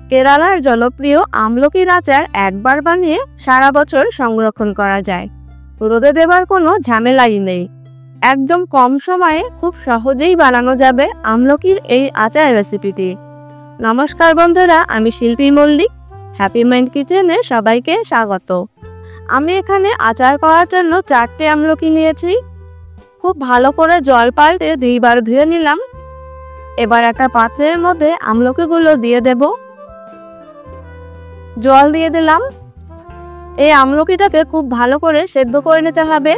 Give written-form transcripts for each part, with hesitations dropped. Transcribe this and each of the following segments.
কেরালার জনপ্রিয় আমলকির আচার একবার বানিয়ে সারা বছর সংরক্ষণ করা যায়। রোদে দেবার কোনো ঝামেলাই নেই। একদম কম সময়ে খুব সহজেই বানানো যাবে আমলকির এই আচার রেসিপিটি। নমস্কার বন্ধুরা, আমি শিল্পী মল্লিক। হ্যাপি মাইন্ড কিচেনে সবাইকে স্বাগত। আমি এখানে আচার করার জন্য 4টে আমলকি নিয়েছি। খুব ভালো করে জল পাল্টে 2বার ধুয়ে নিলাম। এবার একটা পাত্রের মধ্যে আমলকিগুলো দিয়ে দেব। জল দিয়ে দিলাম। এই আমলকিটাকে খুব ভালো করে সেদ্ধ করে নিতে হবে।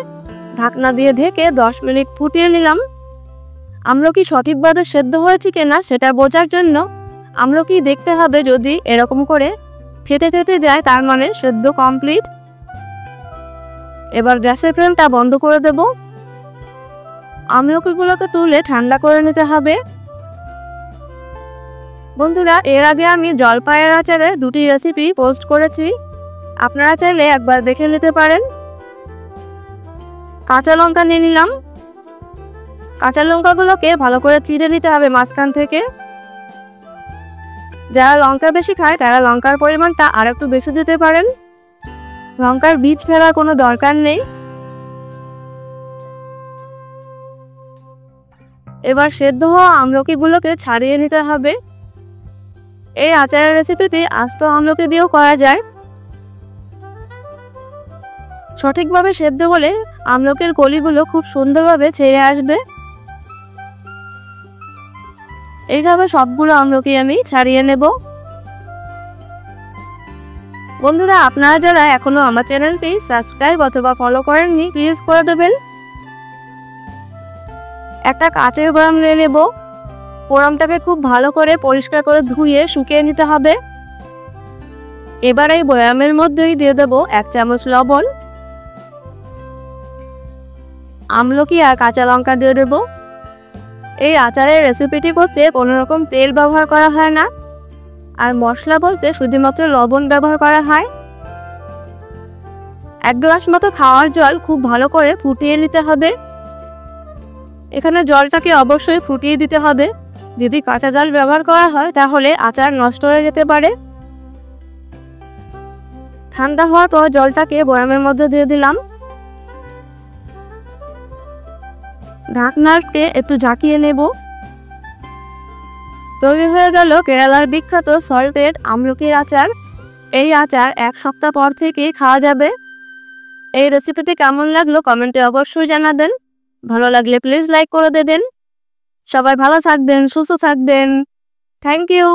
ঢাকনা দিয়ে ঢেকে 10 মিনিট ফুটিয়ে নিলাম। আমলকি সঠিকভাবে সেদ্ধ হয়েছে কিনা সেটা বোঝার জন্য আমলকি দেখতে হবে, যদি এরকম করে ফেটে ফেটে যায় তার মানে সেদ্ধ কমপ্লিট। এবার গ্যাসের ফ্লেমটা বন্ধ করে দেব। আমলকিগুলোকে তুলে ঠান্ডা করে নিতে হবে। বন্ধুরা, এর আগে আমি জলপাইয়ের আচারে 2টি রেসিপি পোস্ট করেছি, আপনারা চাইলে একবার দেখে নিতে পারেন। কাঁচা লঙ্কা নিয়ে নিলাম। কাঁচা লঙ্কাগুলোকে ভালো করে চিড়ে নিতে হবে মাঝখান থেকে। যারা লঙ্কা বেশি খায় তারা লঙ্কার পরিমাণটা আর একটু বেশি দিতে পারেন। লঙ্কার বীজ ফেলার কোনো দরকার নেই। এবার সেদ্ধ হওয়া আমলকিগুলোকে ছাড়িয়ে নিতে হবে। এই আচারের রেসিপিটি আস্ত আমলকি দিয়েও করা যায়। সঠিকভাবে সেদ্ধ হলে আমলকির কলিগুলো খুব সুন্দরভাবে ছেড়ে আসবে। এইভাবে সবগুলো আমলকি আমি ছাড়িয়ে নেব। বন্ধুরা, আপনারা যারা এখনো আমার চ্যানেলটি সাবস্ক্রাইব অথবা ফলো করেননি, প্লিজ করে দেবেন। একটা কাচের বয়াম নিয়ে নেব। বয়ামটাকে খুব ভালো করে পরিষ্কার করে ধুয়ে শুকিয়ে নিতে হবে। এবার এই বয়ামের মধ্যেই দিয়ে দেব 1 চামচ লবণ, আমলকি আর কাঁচা লঙ্কা দিয়ে দেব। এই আচারের রেসিপিটি করতে কোনো রকম তেল ব্যবহার করা হয় না, আর মশলা বলতে শুধুমাত্র লবণ ব্যবহার করা হয়। 1 গ্লাস মতো খাওয়ার জল খুব ভালো করে ফুটিয়ে নিতে হবে। এখানে জলটাকে অবশ্যই ফুটিয়ে দিতে হবে। যদি কাঁচা জল ব্যবহার করা হয় তাহলে আচার নষ্ট হয়ে যেতে পারে। ঠান্ডা হওয়ার পর জলটাকে বয়ামের মধ্যে দিয়ে দিলাম। ঢাকনাকে একটু ঝাঁকিয়ে নেব। তৈরি হয়ে গেল কেরালার বিখ্যাত সল্টেড আমলকির আচার। এই আচার 1 সপ্তাহ পর থেকেই খাওয়া যাবে। এই রেসিপিটি কেমন লাগলো কমেন্টে অবশ্যই জানাবেন। ভালো লাগলে প্লিজ লাইক করে দেবেন। সবাই ভালো থাকবেন, সুস্থ থাকবেন। Thank you.